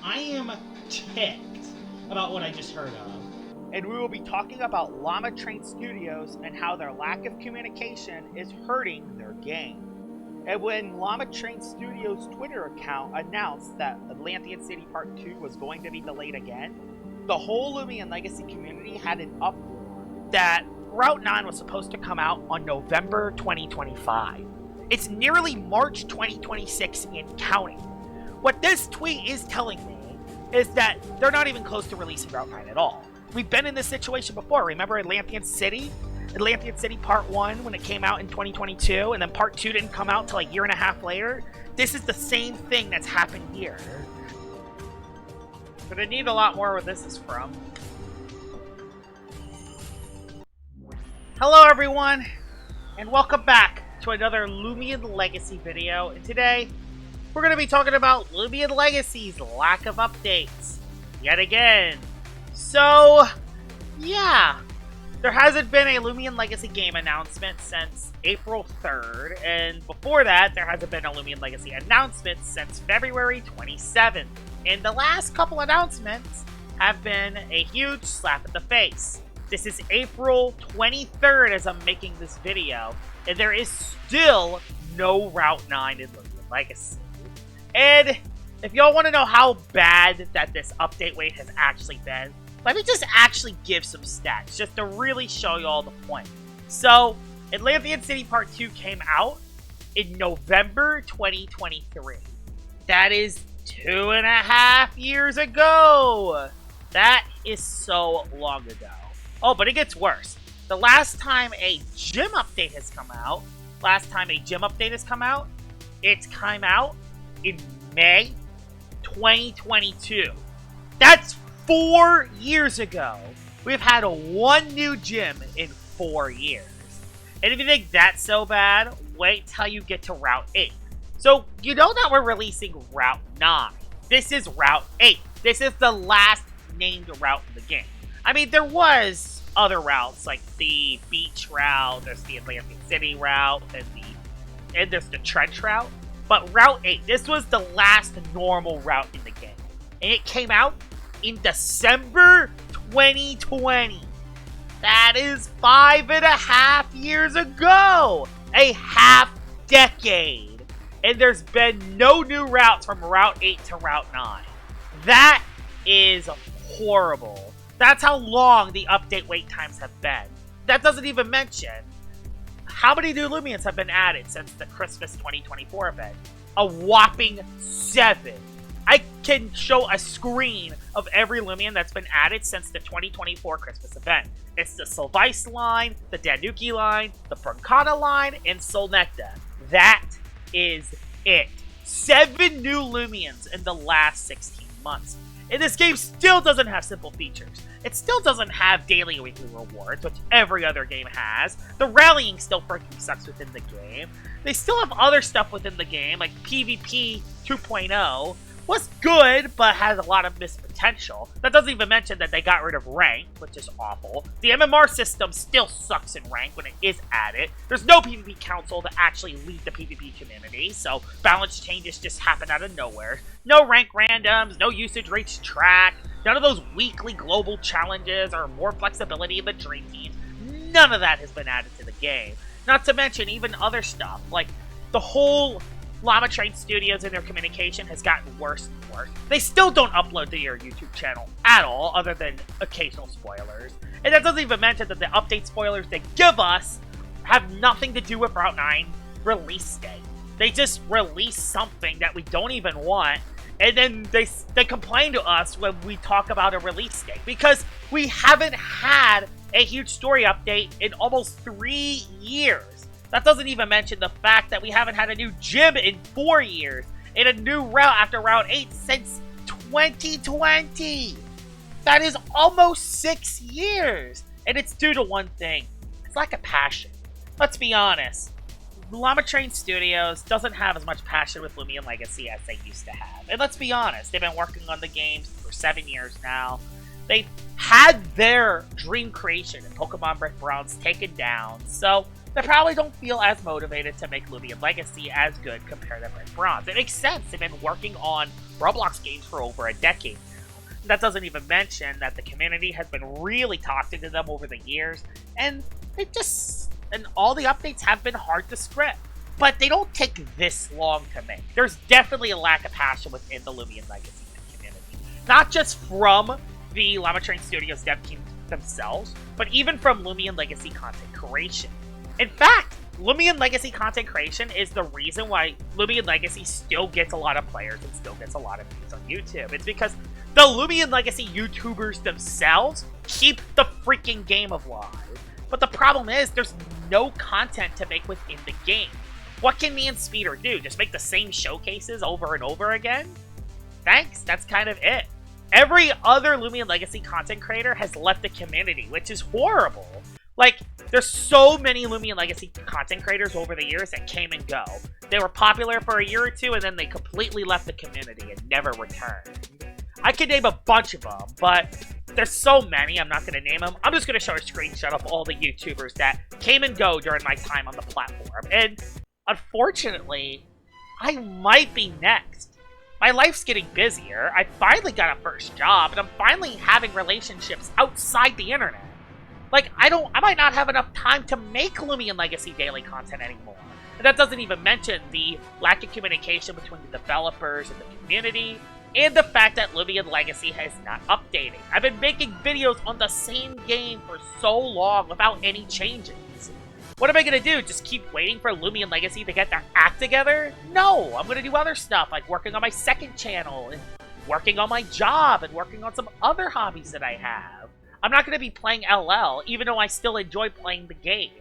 I am ticked about what I just heard of. And we will be talking about Llama Train Studios and how their lack of communication is hurting their game. And when Llama Train Studios' Twitter account announced that Atlantean City Part 2 was going to be delayed again, the whole Loomian Legacy community had an uproar that Route 9 was supposed to come out on November 2025. It's nearly March 2026 and counting. What this tweet is telling me is that they're not even close to releasing Route 9 at all. We've been in this situation before. Remember Atlantean City? Atlantean City Part 1 when it came out in 2022, and then Part 2 didn't come out till a year and a half later? This is the same thing that's happened here. But I need a lot more where this is from. Hello everyone, and welcome back to another Loomian Legacy video. And today, we're going to be talking about Loomian Legacy's lack of updates. Yet again. So, yeah. There hasn't been a Loomian Legacy game announcement since April 3rd, and before that, there hasn't been a Loomian Legacy announcement since February 27th. And the last couple announcements have been a huge slap in the face. This is April 23rd as I'm making this video, and there is still no Route 9 in Loomian Legacy. And if y'all want to know how bad that this update wait has actually been, let me just actually give some stats, just to really show you all the point. So, Atlantean City Part 2 came out in November 2023. That is 2.5 years ago! That is so long ago. Oh, but it gets worse. The last time a gym update has come out, it's come out in May 2022. That's 4 years ago. We've had one new gym in 4 years. And if you think that's so bad, wait till you get to Route 8. So, you know that we're releasing Route 9. This is Route 8. This is the last named route in the game. I mean, there was other routes, like the beach route, there's the Atlantic City route, and there's the trench route. But Route 8, this was the last normal route in the game. And it came out in December 2020. That is 5.5 years ago. A half decade. And there's been no new routes from Route 8 to Route 9. That is horrible. That's how long the update wait times have been. That doesn't even mention how many new Loomians have been added since the Christmas 2024 event. A whopping 7. I can show a screen of every Loomian that's been added since the 2024 Christmas event. It's the Sylvice line, the Danuki line, the Brancata line, and Solnecta. That is it. 7 new Loomians in the last 16 months. And this game still doesn't have simple features. It still doesn't have daily and weekly rewards, which every other game has. The rallying still freaking sucks within the game. They still have other stuff within the game, like PvP 2.0, was good, but has a lot of missed potential. That doesn't even mention that they got rid of rank, which is awful. The MMR system still sucks in rank when it is added. There's no PvP council to actually lead the PvP community, so balance changes just happen out of nowhere. No rank randoms, no usage rates tracked, none of those weekly global challenges or more flexibility in the dream teams. None of that has been added to the game. Not to mention even other stuff, like the whole Llama Train Studios and their communication has gotten worse and worse. They still don't upload to your YouTube channel at all, other than occasional spoilers. And that doesn't even mention that the update spoilers they give us have nothing to do with Route 9 release date. They just release something that we don't even want, and then they complain to us when we talk about a release date, because we haven't had a huge story update in almost 3 years. That doesn't even mention the fact that we haven't had a new gym in 4 years, and a new route after Route 8 since 2020. That is almost 6 years, and it's due to one thing. It's lack of passion. Let's be honest. Llama Train Studios doesn't have as much passion with Loomian Legacy as they used to have. And let's be honest, they've been working on the games for 7 years now. They've had their dream creation in Pokemon Red Bronze taken down, so they probably don't feel as motivated to make Loomian Legacy as good compared to Red Bronze. It makes sense. They've been working on Roblox games for over a decade now. That doesn't even mention that the community has been really toxic to them over the years, and all the updates have been hard to script. But they don't take this long to make. There's definitely a lack of passion within the Loomian Legacy community. Not just from the Llama Train Studios dev team themselves, but even from Loomian Legacy content creation. In fact, Loomian Legacy content creation is the reason why Loomian Legacy still gets a lot of players and still gets a lot of views on YouTube. It's because the Loomian Legacy YouTubers themselves keep the freaking game alive. But the problem is, there's no content to make within the game. What can me and Speeder do? Just make the same showcases over and over again? Thanks, that's kind of it. Every other Loomian Legacy content creator has left the community, which is horrible. Like, there's so many Loomian Legacy content creators over the years that came and go. They were popular for a year or two, and then they completely left the community and never returned. I could name a bunch of them, but there's so many, I'm not going to name them. I'm just going to show a screenshot of all the YouTubers that came and go during my time on the platform. And unfortunately, I might be next. My life's getting busier, I finally got a first job, and I'm finally having relationships outside the internet. Like, I might not have enough time to make Loomian Legacy daily content anymore. And that doesn't even mention the lack of communication between the developers and the community, and the fact that Loomian Legacy has not updated. I've been making videos on the same game for so long without any changes. What am I going to do? Just keep waiting for Loomian Legacy to get their act together? No, I'm going to do other stuff, like working on my second channel, and working on my job, and working on some other hobbies that I have. I'm not going to be playing LL, even though I still enjoy playing the game.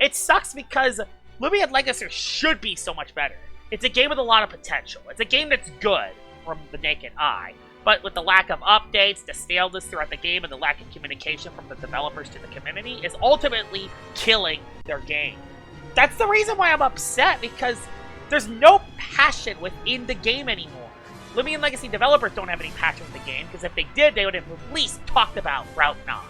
It sucks because Loomian Legacy should be so much better. It's a game with a lot of potential. It's a game that's good from the naked eye. But with the lack of updates, the staleness throughout the game, and the lack of communication from the developers to the community is ultimately killing their game. That's the reason why I'm upset, because there's no passion within the game anymore. Loomian Legacy developers don't have any passion with the game, because if they did, they would have at least talked about Route 9.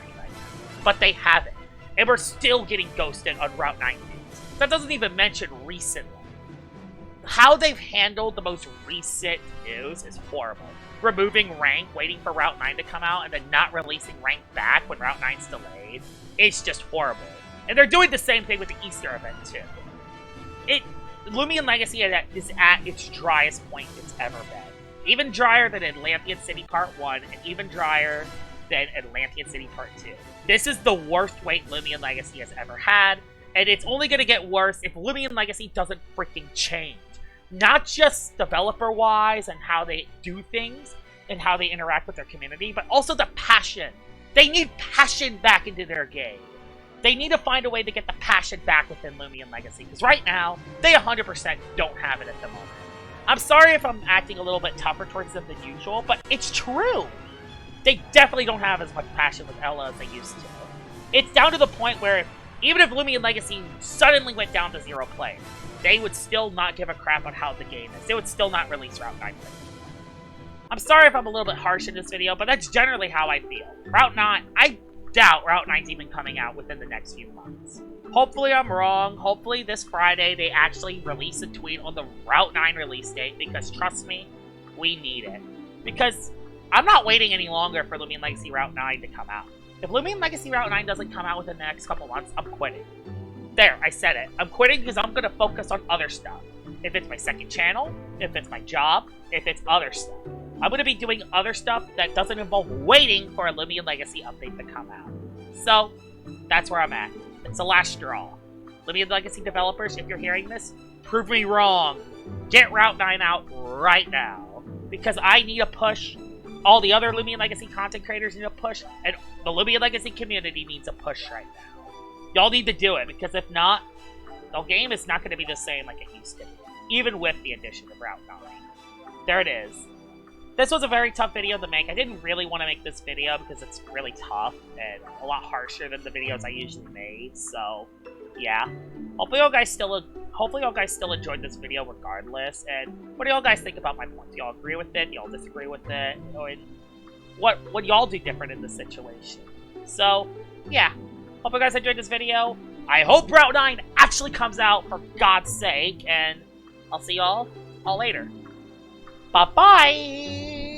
But they haven't. And we're still getting ghosted on Route 9 news. That doesn't even mention recently. How they've handled the most recent news is horrible. Removing rank, waiting for Route 9 to come out, and then not releasing rank back when Route 9's delayed. It's just horrible. And they're doing the same thing with the Easter event, too. Loomian Legacy is at its driest point it's ever been. Even drier than Atlantean City Part 1, and even drier than Atlantean City Part 2. This is the worst wait Loomian Legacy has ever had, and it's only going to get worse if Loomian Legacy doesn't freaking change. Not just developer-wise and how they do things and how they interact with their community, but also the passion. They need passion back into their game. They need to find a way to get the passion back within Loomian Legacy, because right now, they 100% don't have it at the moment. I'm sorry if I'm acting a little bit tougher towards them than usual, but it's true. They definitely don't have as much passion with Ella as they used to. It's down to the point where even if Loomian Legacy suddenly went down to 0 players, they would still not give a crap on how the game is. They would still not release Route 9. I'm sorry if I'm a little bit harsh in this video, but that's generally how I feel. Route 9, I doubt Route 9's even coming out within the next few months. Hopefully I'm wrong. Hopefully this Friday they actually release a tweet on the Route 9 release date, because trust me, we need it. Because I'm not waiting any longer for Loomian Legacy Route 9 to come out. If Loomian Legacy Route 9 doesn't come out within the next couple months, I'm quitting. There, I said it. I'm quitting because I'm going to focus on other stuff. If it's my second channel, if it's my job, if it's other stuff. I'm going to be doing other stuff that doesn't involve waiting for a Loomian Legacy update to come out. So, that's where I'm at. It's the last straw. Loomian Legacy developers, if you're hearing this, prove me wrong. Get Route 9 out right now. Because I need a push. All the other Loomian Legacy content creators need a push. And the Loomian Legacy community needs a push right now. Y'all need to do it, because if not, the game is not going to be the same like it used to be. Even with the addition of Route 9. There it is. This was a very tough video to make. I didn't really want to make this video because it's really tough and a lot harsher than the videos I usually made. So, yeah. Hopefully y'all guys still enjoyed this video regardless. And what do y'all guys think about my points? Y'all agree with it? Y'all disagree with it? Or what y'all do different in this situation? So, yeah. Hope you guys enjoyed this video. I hope Route 9 actually comes out, for God's sake. And I'll see y'all later. Bye-bye!